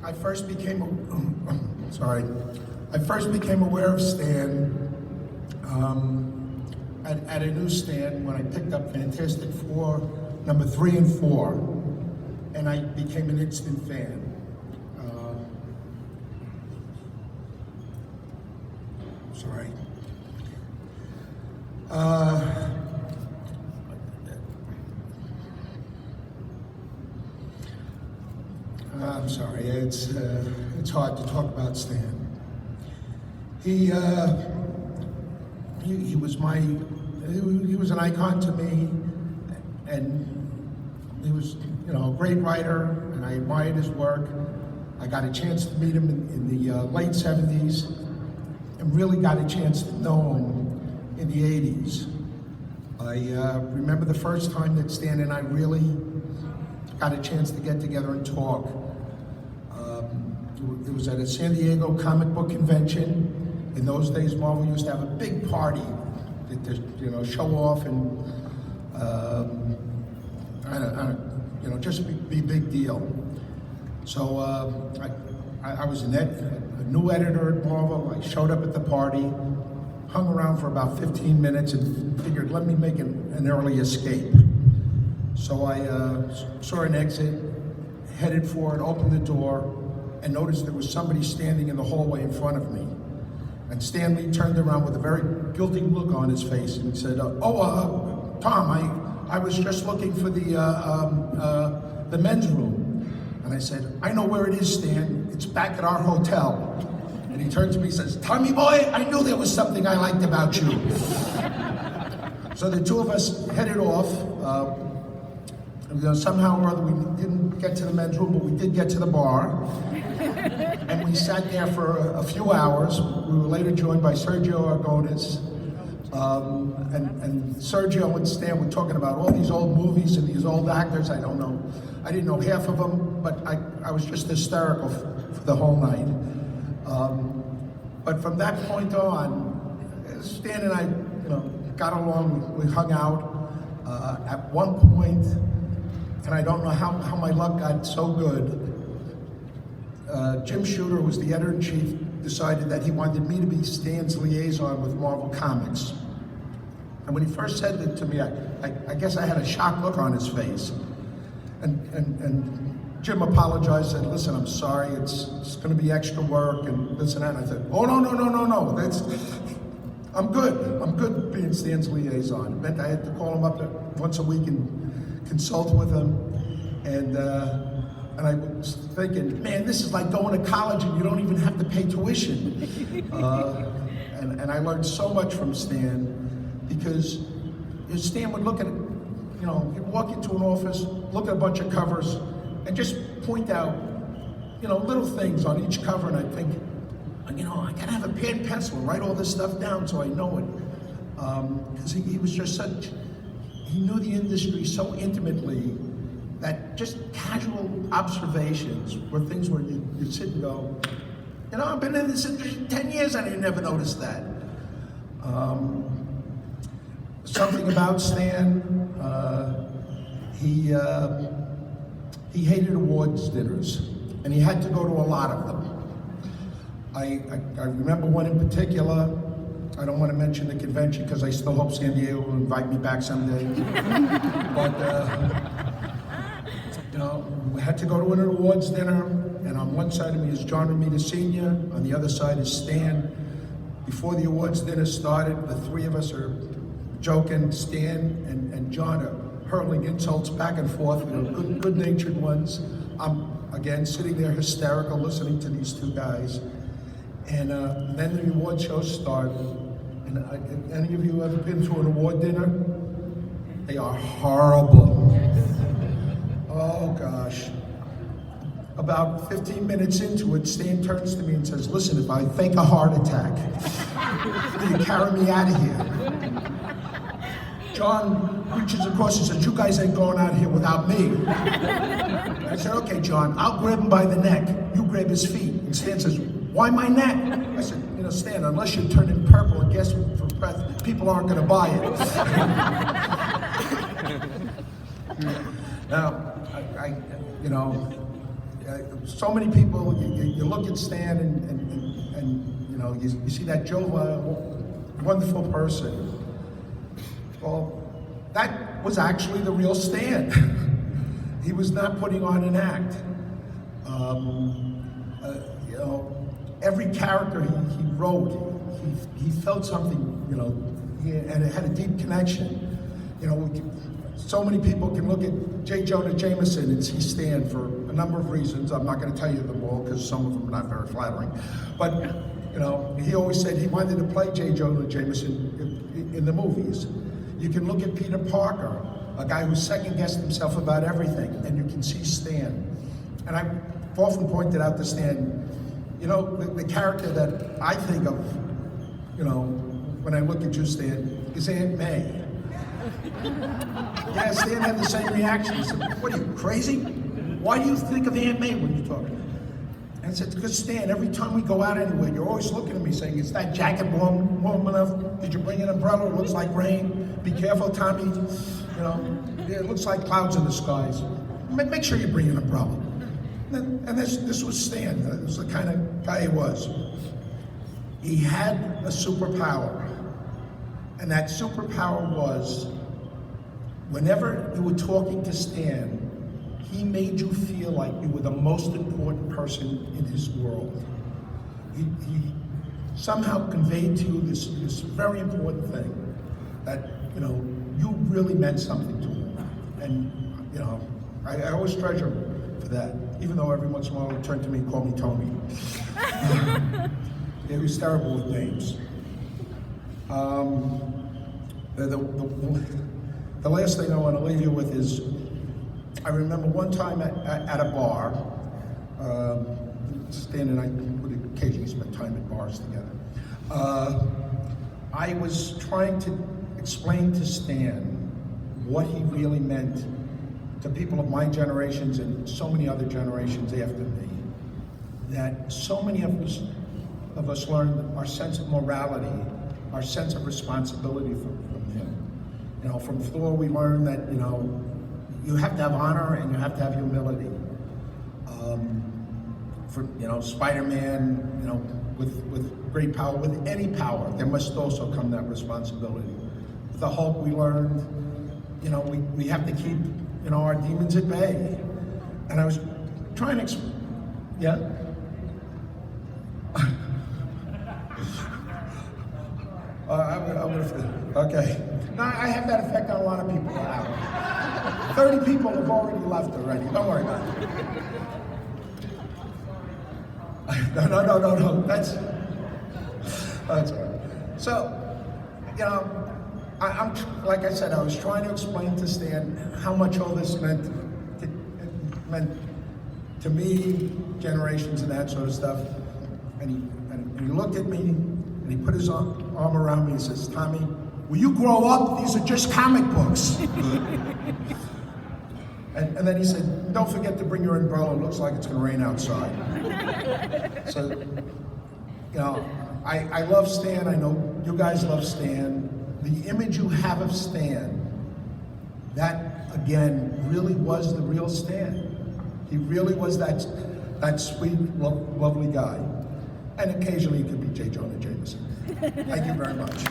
I first became aware of Stan at a newsstand when I picked up Fantastic Four number 3 and 4, and I became an instant fan. I'm sorry. It's hard to talk about Stan. He was an icon to me, and he was, a great writer, and I admired his work. I got a chance to meet him in the late 70s, and really got a chance to know him in the 80s. I remember the first time that Stan and I really got a chance to get together and talk. It was at a San Diego comic book convention. In those days, Marvel used to have a big party to show off and just be a big deal. So I was a new editor at Marvel. I showed up at the party, hung around for about 15 minutes, and figured, let me make an early escape. So I saw an exit, headed for it, opened the door, and noticed there was somebody standing in the hallway in front of me. And Stan Lee turned around with a very guilty look on his face and said, Tom, I was just looking for the men's room. And I said, I know where it is, Stan. It's back at our hotel. And he turned to me and says, Tommy boy, I knew there was something I liked about you. So the two of us headed off. Somehow or other we didn't get to the men's room, but we did get to the bar. And we sat there for a few hours. We were later joined by Sergio Argonis. And Sergio and Stan were talking about all these old movies and these old actors. I didn't know half of them, but I was just hysterical for the whole night. But from that point on, Stan and I, got along. We hung out. At one point, and I don't know how my luck got so good, Jim Shooter, who was the editor-in-chief, decided that he wanted me to be Stan's liaison with Marvel Comics. And when he first said that to me, I guess I had a shocked look on his face. And Jim apologized, said, listen, I'm sorry, it's going to be extra work and this and that. And I said, oh, no, I'm good being Stan's liaison. It meant I had to call him up once a week and consult with him. And I was thinking, man, this is like going to college and you don't even have to pay tuition. And I learned so much from Stan, because Stan would look at it, he'd walk into an office, look at a bunch of covers, and just point out, little things on each cover, and I'd think, I gotta have a pen and pencil and write all this stuff down so I know it. Because he was just he knew the industry so intimately that just casual observations were things where you'd sit and go, I've been in this industry 10 years and I never noticed that. Something about Stan, he hated awards dinners, and he had to go to a lot of them. I remember one in particular. I don't want to mention the convention because I still hope San Diego will invite me back someday. But we had to go to an awards dinner, and on one side of me is John Romita Sr., on the other side is Stan. Before the awards dinner started, the three of us are joking. Stan and John are hurling insults back and forth, good-natured ones. I'm, again, sitting there hysterical, listening to these two guys. And then the award shows start. And any of you ever been to an award dinner? They are horrible. Oh, gosh. About 15 minutes into it, Stan turns to me and says, listen, if I fake a heart attack, will you carry me out of here? John reaches across and says, you guys ain't going out here without me. I said, okay, John, I'll grab him by the neck. You grab his feet. And Stan says, why my neck? I said, Stan, unless you turn in purple and gasp for breath, people aren't going to buy it. Now, So many people, you look at Stan and you know, you see that jovial, wonderful person. Well, that was actually the real Stan. He was not putting on an act. You know, every character he wrote, he felt something, you know, and it had a deep connection. You know, so many people can look at J. Jonah Jameson and see Stan for a number of reasons. I'm not going to tell you them all because some of them are not very flattering. But, you know, he always said he wanted to play J. Jonah Jameson in the movies. You can look at Peter Parker, a guy who second-guessed himself about everything, and you can see Stan. And I've often pointed out to Stan, you know, the character that I think of, you know, when I look at you, Stan, is Aunt May. Yeah, Stan had the same reaction. He said, "What are you, crazy? Why do you think of Aunt May when you talk?" And I said, "Because Stan, every time we go out anywhere, you're always looking at me saying, is that jacket warm enough? Did you bring an umbrella? It looks like rain. Be careful, Tommy. You know, it looks like clouds in the skies. Make sure you bring an umbrella." And this was Stan. This was the kind of guy he was. He had a superpower. And that superpower was, whenever you were talking to Stan, he made you feel like you were the most important person in his world. He somehow conveyed to you this very important thing, that, you know, you really meant something to him. And, you know, I always treasure him for that, even though every once in a while he'd turn to me and call me Tony. He was terrible with names. The last thing I want to leave you with is, I remember one time at a bar, Stan and I would occasionally spend time at bars together. I was trying to explain to Stan what he really meant to people of my generations and so many other generations after me. That so many of us learned our sense of morality, our sense of responsibility from him. You know, from Thor we learned that, you know, you have to have honor and you have to have humility. For, you know, Spider-Man, you know, with great power, with any power, there must also come that responsibility. With the Hulk we learned, you know, we have to keep, you know, our demons at bay. And I was trying to, yeah? Okay. No, I have that effect on a lot of people. 30 people have already left already. Don't worry about it. No. That's all right. So, you know, I'm like I said, I was trying to explain to Stan how much all this meant to me, generations and that sort of stuff. And he looked at me and he put his arm around me and says, "Tommy, when you grow up, these are just comic books." And then he said, "Don't forget to bring your umbrella. It looks like it's going to rain outside." So, you know, I love Stan. I know you guys love Stan. The image you have of Stan, that, again, really was the real Stan. He really was that sweet, lovely guy. And occasionally it could be J. Jonah Jameson. Thank you very much.